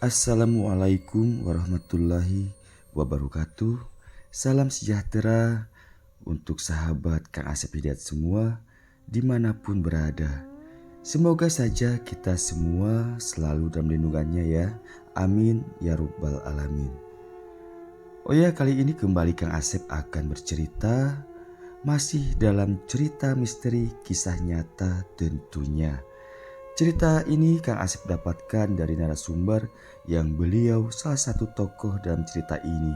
Assalamualaikum warahmatullahi wabarakatuh. Salam sejahtera untuk sahabat Kang Asep Hidayat semua dimanapun berada. Semoga saja kita semua selalu dalam lindungannya ya. Amin ya rabbal alamin. Oh ya, kali ini kembali Kang Asep akan bercerita masih dalam cerita misteri kisah nyata tentunya. Cerita ini Kang Asep dapatkan dari narasumber yang beliau salah satu tokoh dalam cerita ini.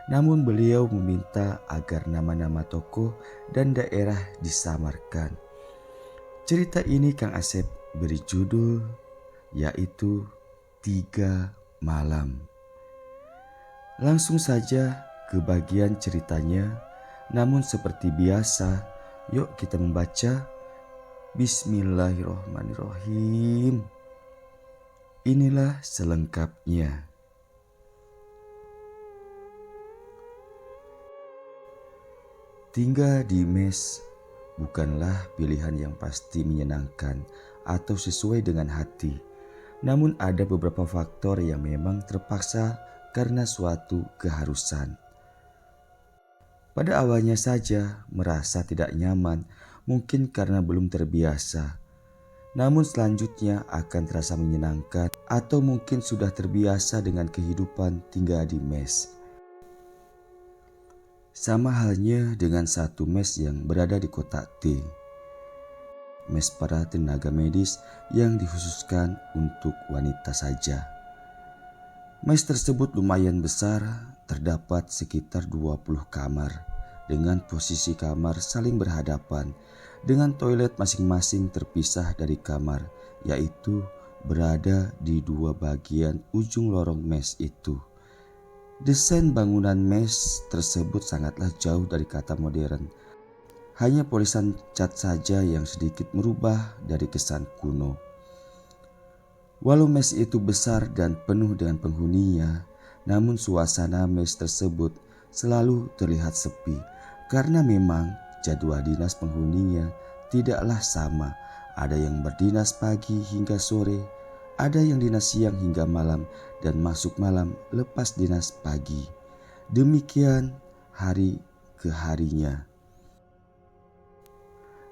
Namun beliau meminta agar nama-nama tokoh dan daerah disamarkan. Cerita ini Kang Asep beri judul yaitu 3 Malam. Langsung saja ke bagian ceritanya. Namun seperti biasa, yuk kita membaca. Bismillahirrohmanirrohim. Inilah selengkapnya. Tinggal di mes bukanlah pilihan yang pasti menyenangkan atau sesuai dengan hati. Namun ada beberapa faktor yang memang terpaksa karena suatu keharusan. Pada awalnya saja merasa tidak nyaman, mungkin karena belum terbiasa. Namun selanjutnya akan terasa menyenangkan atau mungkin sudah terbiasa dengan kehidupan tinggal di mes. Sama halnya dengan satu mes yang berada di kota T. Mes para tenaga medis yang dikhususkan untuk wanita saja. Mes tersebut lumayan besar, terdapat sekitar 20 kamar dengan posisi kamar saling berhadapan dengan toilet masing-masing terpisah dari kamar, yaitu berada di 2 bagian ujung lorong mes itu. Desain bangunan mes tersebut sangatlah jauh dari kata modern. Hanya polisan cat saja yang sedikit merubah dari kesan kuno. Walau mes itu besar dan penuh dengan penghuninya, namun suasana mes tersebut selalu terlihat sepi karena memang jadwal dinas penghuninya tidaklah sama. Ada yang berdinas pagi hingga sore, ada yang dinas siang hingga malam dan masuk malam lepas dinas pagi. Demikian hari ke harinya.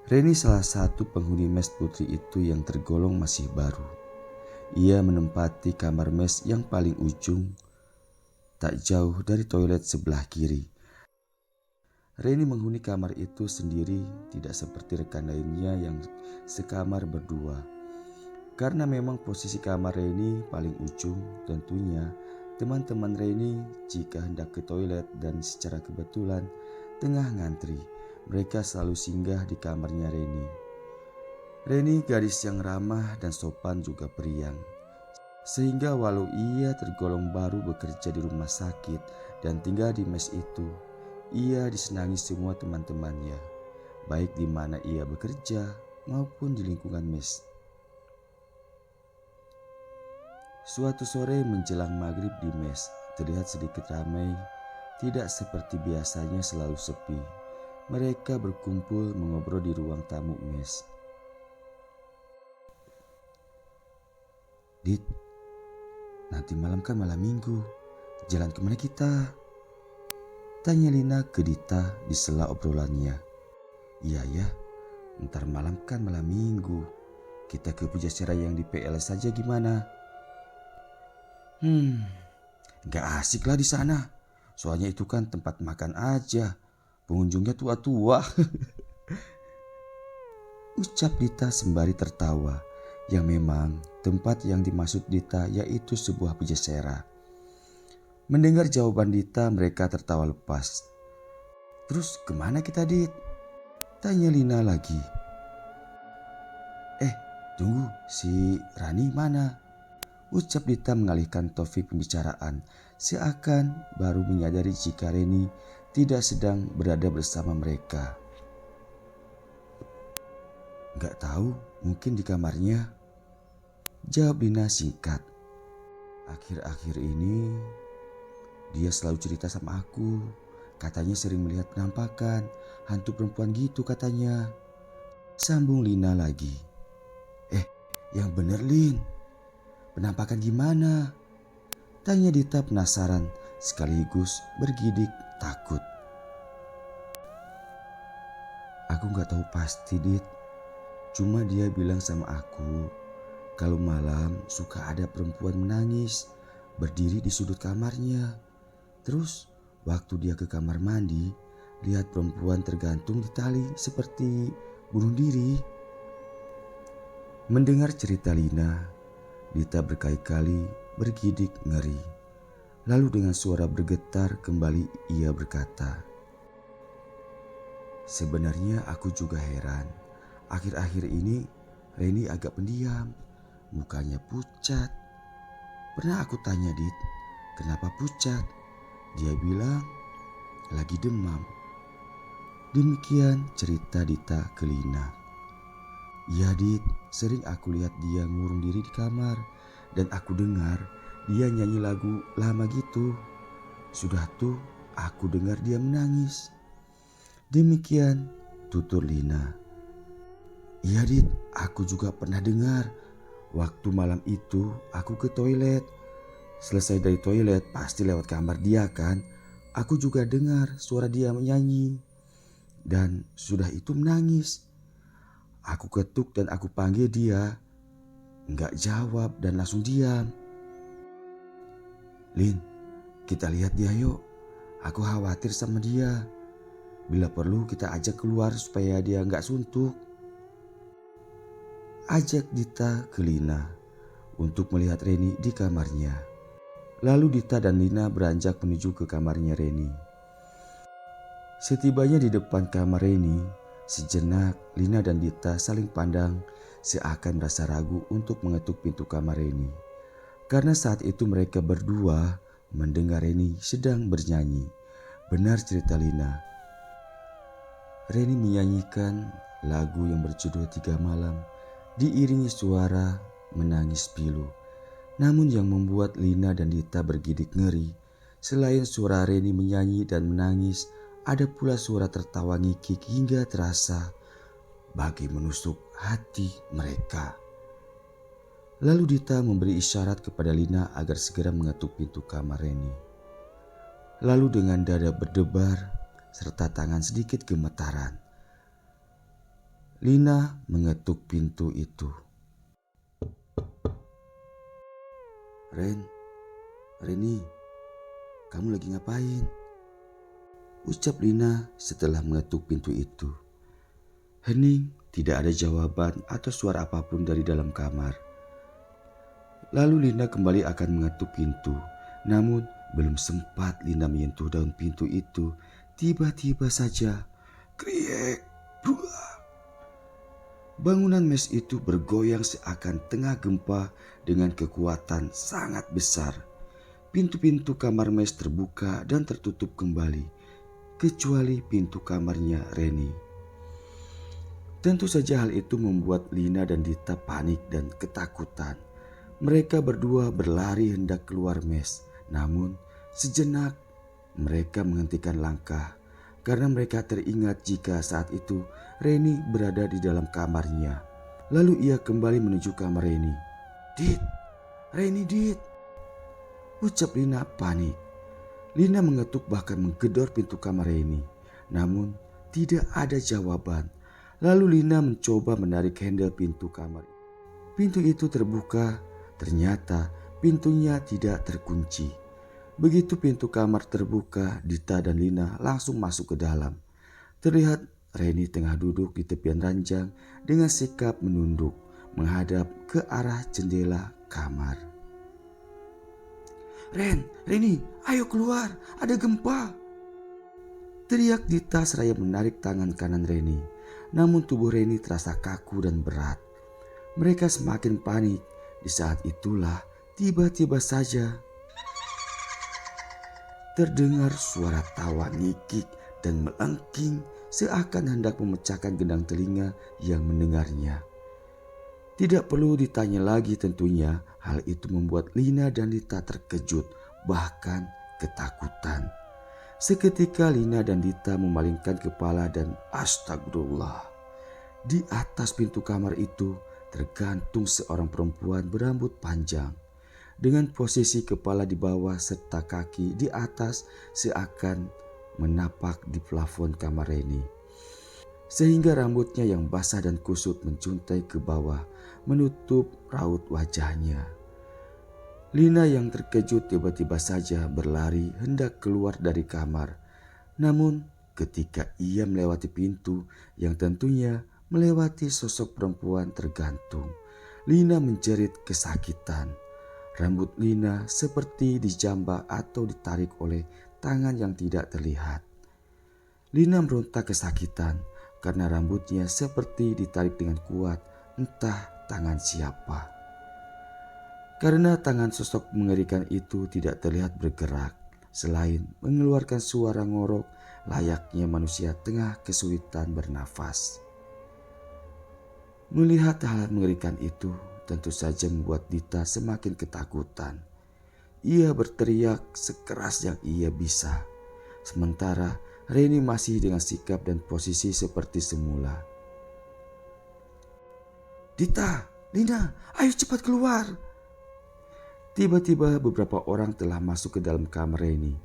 Reni salah satu penghuni mes putri itu yang tergolong masih baru. Ia menempati kamar mes yang paling ujung, tak jauh dari toilet sebelah kiri. Reni menghuni kamar itu sendiri, tidak seperti rekan lainnya yang sekamar berdua. Karena memang posisi kamar Reni paling ujung, tentunya teman-teman Reni jika hendak ke toilet dan secara kebetulan tengah ngantri, mereka selalu singgah di kamarnya Reni. Reni gadis yang ramah dan sopan juga periang. Sehingga walau ia tergolong baru bekerja di rumah sakit dan tinggal di mes itu, ia disenangi semua teman-temannya, baik di mana ia bekerja maupun di lingkungan mes. Suatu sore menjelang maghrib di mes, terlihat sedikit ramai, tidak seperti biasanya selalu sepi. Mereka berkumpul mengobrol di ruang tamu mes. Dit, nanti malam kan malam minggu, jalan kemana kita? Tanya Lina ke Dita di sela obrolannya. Iya ya, ntar malam kan malam minggu, kita ke Pujasera yang di PL saja gimana? Gak asik lah di sana, soalnya itu kan tempat makan aja, pengunjungnya tua-tua. Ucap Dita sembari tertawa. Yang memang tempat yang dimaksud Dita yaitu sebuah pujasera. Mendengar jawaban Dita, mereka tertawa lepas. Terus kemana kita, Dit? Tanya Lina lagi. Tunggu, si Rani mana? Ucap Dita mengalihkan topik pembicaraan, seakan baru menyadari jika Reni tidak sedang berada bersama mereka. Gak tahu, mungkin di kamarnya, jawab Lina singkat. Akhir-akhir ini dia selalu cerita sama aku. Katanya sering melihat penampakan, hantu perempuan gitu katanya. Sambung Lina lagi. Yang bener Lin, penampakan gimana? Tanya Dita penasaran sekaligus bergidik takut. Aku gak tahu pasti Dit, cuma dia bilang sama aku kalau malam suka ada perempuan menangis berdiri di sudut kamarnya. Terus waktu dia ke kamar mandi, lihat perempuan tergantung di tali seperti bunuh diri. Mendengar cerita Lina, Dita berkali-kali bergidik ngeri. Lalu dengan suara bergetar kembali ia berkata, "Sebenarnya aku juga heran. Akhir-akhir ini Reni agak pendiam, mukanya pucat. Pernah aku tanya Dit, kenapa pucat? Dia bilang lagi demam." Demikian cerita Dita ke Lina. "Ya Dit, sering aku lihat dia ngurung diri di kamar dan aku dengar dia nyanyi lagu lama gitu. Sudah tuh aku dengar dia menangis." Demikian tutur Lina. "Iya Dit, aku juga pernah dengar. Waktu malam itu aku ke toilet. Selesai dari toilet pasti lewat kamar dia kan. Aku juga dengar suara dia menyanyi. Dan sudah itu menangis. Aku ketuk dan aku panggil dia. Nggak jawab dan langsung diam. Lin, kita lihat dia yuk. Aku khawatir sama dia. Bila perlu kita ajak keluar supaya dia nggak suntuk." Ajak Dita ke Lina untuk melihat Reni di kamarnya. Lalu Dita dan Lina beranjak menuju ke kamarnya Reni. Setibanya di depan kamar Reni, sejenak Lina dan Dita saling pandang seakan merasa ragu untuk mengetuk pintu kamar Reni. Karena saat itu mereka berdua mendengar Reni sedang bernyanyi. Benar cerita Lina. Reni menyanyikan lagu yang berjudul 3 Malam diiringi suara menangis pilu. Namun yang membuat Lina dan Dita bergidik ngeri, selain suara Reni menyanyi dan menangis, ada pula suara tertawa ngikik hingga terasa bagai menusuk hati mereka. Lalu Dita memberi isyarat kepada Lina agar segera mengetuk pintu kamar Reni. Lalu dengan dada berdebar serta tangan sedikit gemetaran, Lina mengetuk pintu itu. Reni, kamu lagi ngapain?" ucap Lina setelah mengetuk pintu itu. Hening, tidak ada jawaban atau suara apapun dari dalam kamar. Lalu Lina kembali akan mengetuk pintu. Namun belum sempat Lina menyentuh daun pintu itu, tiba-tiba saja kriek, buah. Bangunan mes itu bergoyang seakan tengah gempa dengan kekuatan sangat besar. Pintu-pintu kamar mes terbuka dan tertutup kembali, kecuali pintu kamarnya Reni. Tentu saja hal itu membuat Lina dan Dita panik dan ketakutan. Mereka berdua berlari hendak keluar mes, namun sejenak mereka menghentikan langkah karena mereka teringat jika saat itu Reni berada di dalam kamarnya. Lalu ia kembali menuju kamar Reni. Reni, ucap Lina panik. Lina mengetuk bahkan menggedor pintu kamar Reni, namun tidak ada jawaban. Lalu Lina mencoba menarik handle pintu kamar. Pintu itu terbuka, ternyata pintunya tidak terkunci. Begitu pintu kamar terbuka, Dita dan Lina langsung masuk ke dalam. Terlihat Reni tengah duduk di tepian ranjang dengan sikap menunduk, menghadap ke arah jendela kamar. Reni, ayo keluar, ada gempa!" teriak Dita seraya menarik tangan kanan Reni. Namun tubuh Reni terasa kaku dan berat. Mereka semakin panik. Di saat itulah tiba-tiba saja terdengar suara tawa ngikik dan melengking seakan hendak memecahkan gendang telinga yang mendengarnya. Tidak perlu ditanya lagi tentunya, hal itu membuat Lina dan Dita terkejut bahkan ketakutan. Seketika Lina dan Dita memalingkan kepala dan astagfirullah. Di atas pintu kamar itu tergantung seorang perempuan berambut panjang dengan posisi kepala di bawah serta kaki di atas seakan menapak di plafon kamar Reni. Sehingga rambutnya yang basah dan kusut menjuntai ke bawah menutup raut wajahnya. Lina yang terkejut tiba-tiba saja berlari hendak keluar dari kamar. Namun ketika ia melewati pintu yang tentunya melewati sosok perempuan tergantung, Lina menjerit kesakitan. Rambut Lina seperti dijambak atau ditarik oleh tangan yang tidak terlihat. Lina meronta kesakitan karena rambutnya seperti ditarik dengan kuat, entah tangan siapa. Karena tangan sosok mengerikan itu tidak terlihat bergerak, selain mengeluarkan suara ngorok layaknya manusia tengah kesulitan bernafas. Melihat hal mengerikan itu tentu saja membuat Dita semakin ketakutan. Ia berteriak sekeras yang ia bisa. Sementara Reni masih dengan sikap dan posisi seperti semula. "Dita, Lina, ayo cepat keluar!" Tiba-tiba beberapa orang telah masuk ke dalam kamar Reni.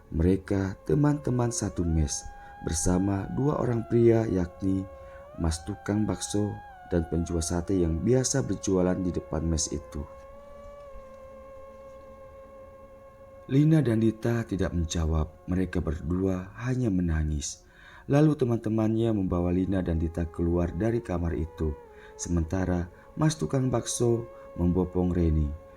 Mereka teman-teman satu mes bersama dua orang pria yakni Mas tukang bakso dan penjual sate yang biasa berjualan di depan mes itu. Lina dan Dita tidak menjawab, mereka berdua hanya menangis. Lalu teman-temannya membawa Lina dan Dita keluar dari kamar itu. Sementara Mas tukang bakso membopong Reni.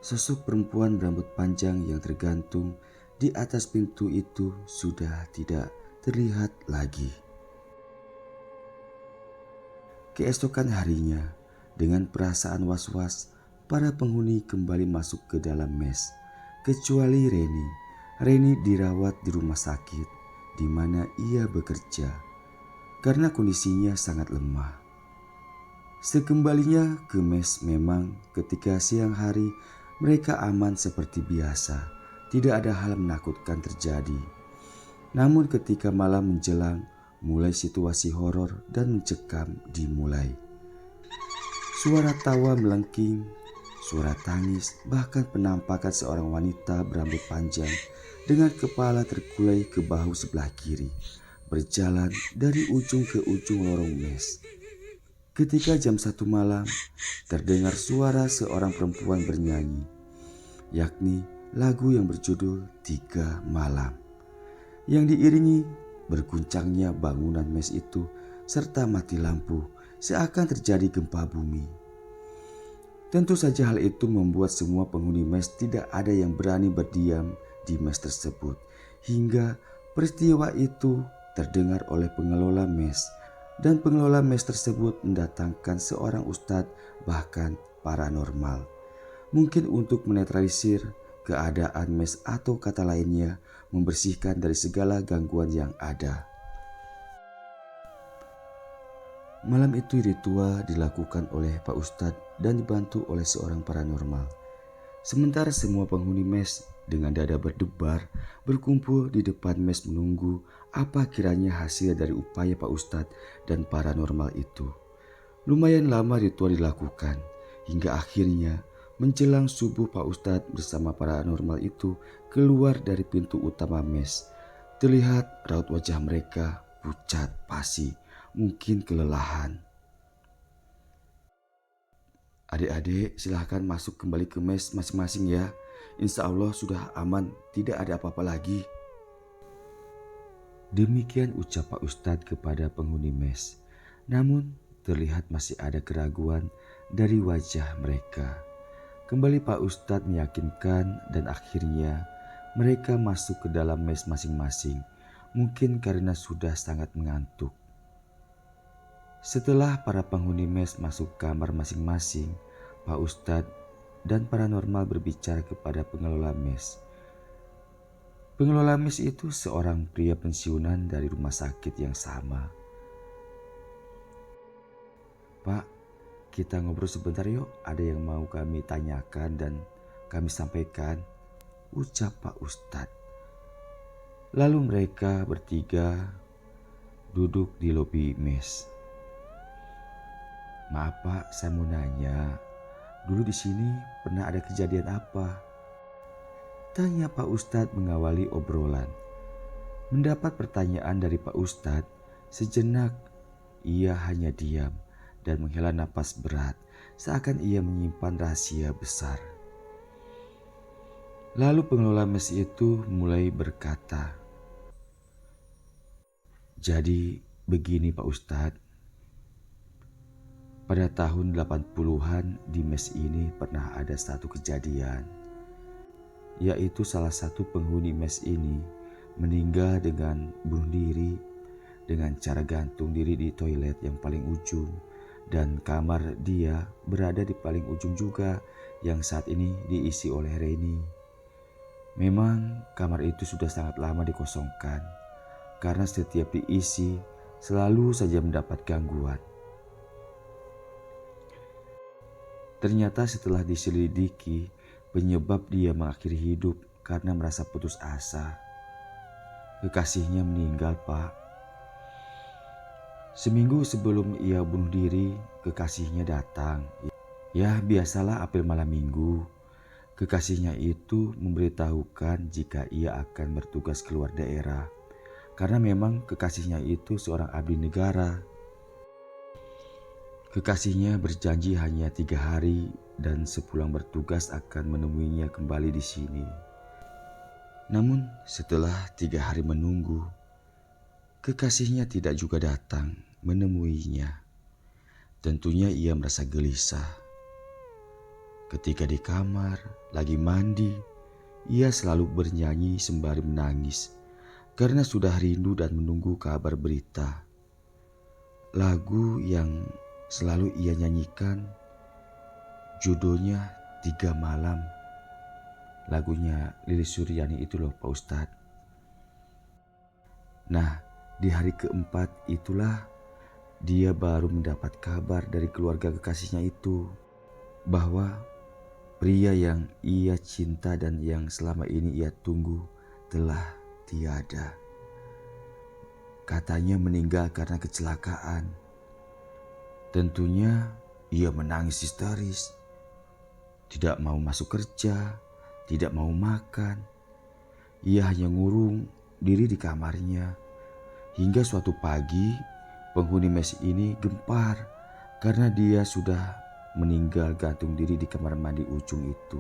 Sosok perempuan berambut panjang yang tergantung di atas pintu itu sudah tidak terlihat lagi. Keesokan harinya, dengan perasaan was-was, para penghuni kembali masuk ke dalam mes, kecuali Reni. Reni dirawat di rumah sakit di mana ia bekerja karena kondisinya sangat lemah. Sekembalinya ke mes memang ketika siang hari mereka aman seperti biasa, tidak ada hal menakutkan terjadi. Namun ketika malam menjelang, mulai situasi horor dan mencekam dimulai. Suara tawa melengking, suara tangis, bahkan penampakan seorang wanita berambut panjang dengan kepala terkulai ke bahu sebelah kiri, berjalan dari ujung ke ujung lorong mes. Ketika jam 1 malam, terdengar suara seorang perempuan bernyanyi, yakni lagu yang berjudul 3 Malam, yang diiringi berguncangnya bangunan mes itu serta mati lampu seakan terjadi gempa bumi. Tentu saja hal itu membuat semua penghuni mes tidak ada yang berani berdiam di mes tersebut hingga peristiwa itu terdengar oleh pengelola mes. Dan pengelola mes tersebut mendatangkan seorang ustadz bahkan paranormal. Mungkin untuk menetralisir keadaan mes atau kata lainnya membersihkan dari segala gangguan yang ada. Malam itu ritual dilakukan oleh Pak Ustadz dan dibantu oleh seorang paranormal. Sementara semua penghuni mes dengan dada berdebar berkumpul di depan mes menunggu apa kiranya hasil dari upaya Pak Ustadz dan paranormal itu. Lumayan lama ritual dilakukan hingga akhirnya menjelang subuh Pak Ustadz bersama paranormal itu keluar dari pintu utama mes. Terlihat raut wajah mereka pucat pasi, mungkin kelelahan. "Adik-adik silahkan masuk kembali ke mes masing-masing ya. Insya Allah sudah aman, tidak ada apa-apa lagi." Demikian ucap Pak Ustadz kepada penghuni mes. Namun terlihat masih ada keraguan dari wajah mereka. Kembali Pak Ustadz meyakinkan dan akhirnya mereka masuk ke dalam mes masing-masing. Mungkin karena sudah sangat mengantuk. Setelah para penghuni mes masuk kamar masing-masing, Pak Ustadz dan paranormal berbicara kepada pengelola mes. Pengelola mes itu seorang pria pensiunan dari rumah sakit yang sama. "Pak, kita ngobrol sebentar yuk, ada yang mau kami tanyakan dan kami sampaikan," ucap Pak Ustadz. Lalu mereka bertiga duduk di lobi mes. "Maaf Pak, saya mau nanya, dulu di sini pernah ada kejadian apa?" tanya Pak Ustadz mengawali obrolan. Mendapat pertanyaan dari Pak Ustadz, sejenak ia hanya diam dan menghela napas berat, seakan ia menyimpan rahasia besar. Lalu pengelola mes itu mulai berkata, "Jadi begini Pak Ustadz, pada tahun 80-an di mes ini pernah ada satu kejadian, yaitu salah satu penghuni mes ini meninggal dengan bunuh diri dengan cara gantung diri di toilet yang paling ujung, dan kamar dia berada di paling ujung juga yang saat ini diisi oleh Reni. Memang kamar itu sudah sangat lama dikosongkan karena setiap diisi selalu saja mendapat gangguan. Ternyata setelah diselidiki, penyebab dia mengakhiri hidup karena merasa putus asa. Kekasihnya meninggal, Pak. Seminggu sebelum ia bunuh diri, kekasihnya datang. Ya, biasalah apel malam minggu. Kekasihnya itu memberitahukan jika ia akan bertugas keluar daerah. Karena memang kekasihnya itu seorang abdi negara. Kekasihnya berjanji hanya 3 hari dan sepulang bertugas akan menemuinya kembali di sini. Namun setelah 3 hari menunggu, kekasihnya tidak juga datang menemuinya. Tentunya ia merasa gelisah. Ketika di kamar, lagi mandi, ia selalu bernyanyi sembari menangis karena sudah rindu dan menunggu kabar berita. Lagu yang selalu ia nyanyikan judulnya 3 Malam. Lagunya Lilis Suryani itu loh Pak Ustadz. Nah, di hari keempat itulah dia baru mendapat kabar dari keluarga kekasihnya itu bahwa pria yang ia cinta dan yang selama ini ia tunggu telah tiada. Katanya meninggal karena kecelakaan. Tentunya ia menangis histeris, tidak mau masuk kerja, tidak mau makan. Ia hanya ngurung diri di kamarnya. Hingga suatu pagi penghuni mes ini gempar karena dia sudah meninggal gantung diri di kamar mandi ujung itu.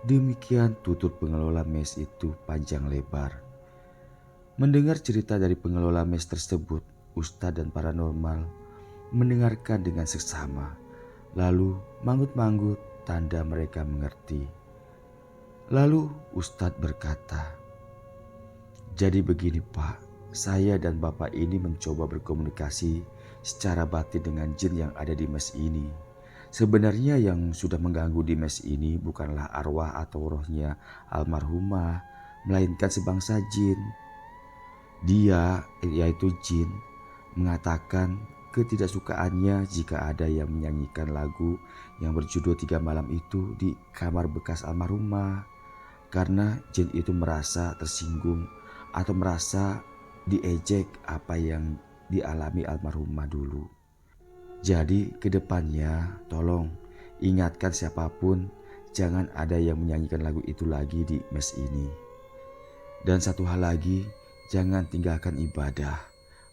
Demikian tutur pengelola mes itu panjang lebar. Mendengar cerita dari pengelola mes tersebut, Ustadz dan paranormal mendengarkan dengan seksama, lalu manggut-manggut tanda mereka mengerti. Lalu Ustadz berkata, "Jadi begini Pak, saya dan Bapak ini mencoba berkomunikasi secara batin dengan jin yang ada di mes ini. Sebenarnya yang sudah mengganggu di mes ini bukanlah arwah atau rohnya almarhumah, melainkan sebangsa jin. Dia, yaitu jin, mengatakan ketidaksukaannya jika ada yang menyanyikan lagu yang berjudul 3 Malam itu di kamar bekas almarhumah, karena jin itu merasa tersinggung atau merasa diejek apa yang dialami almarhumah dulu. Jadi kedepannya tolong ingatkan siapapun jangan ada yang menyanyikan lagu itu lagi di mes ini. Dan satu hal lagi, jangan tinggalkan ibadah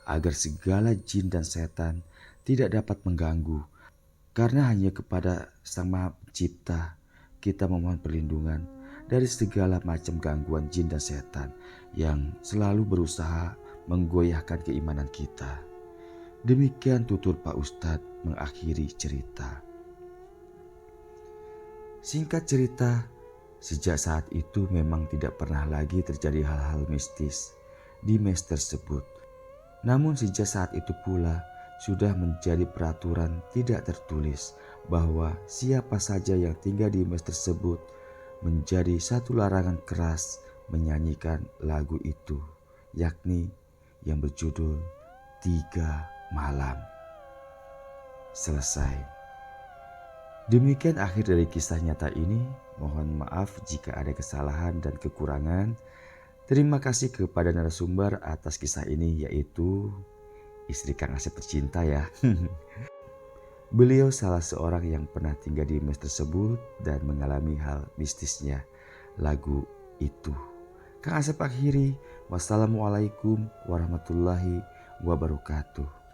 agar segala jin dan setan tidak dapat mengganggu, karena hanya kepada Sang Maha Pencipta kita memohon perlindungan dari segala macam gangguan jin dan setan yang selalu berusaha menggoyahkan keimanan kita." Demikian tutur Pak Ustadz mengakhiri cerita. Singkat cerita, sejak saat itu memang tidak pernah lagi terjadi hal-hal mistis di mes tersebut. Namun sejak saat itu pula sudah menjadi peraturan tidak tertulis bahwa siapa saja yang tinggal di mes tersebut menjadi satu larangan keras menyanyikan lagu itu, yakni yang berjudul 3 Malam. Selesai. Demikian akhir dari kisah nyata ini. Mohon maaf jika ada kesalahan dan kekurangan. Terima kasih kepada narasumber atas kisah ini, yaitu istri Kang Asep tercinta ya. Beliau salah seorang yang pernah tinggal di mes tersebut dan mengalami hal mistisnya lagu itu. Kang Asep akhiri, wassalamualaikum warahmatullahi wabarakatuh.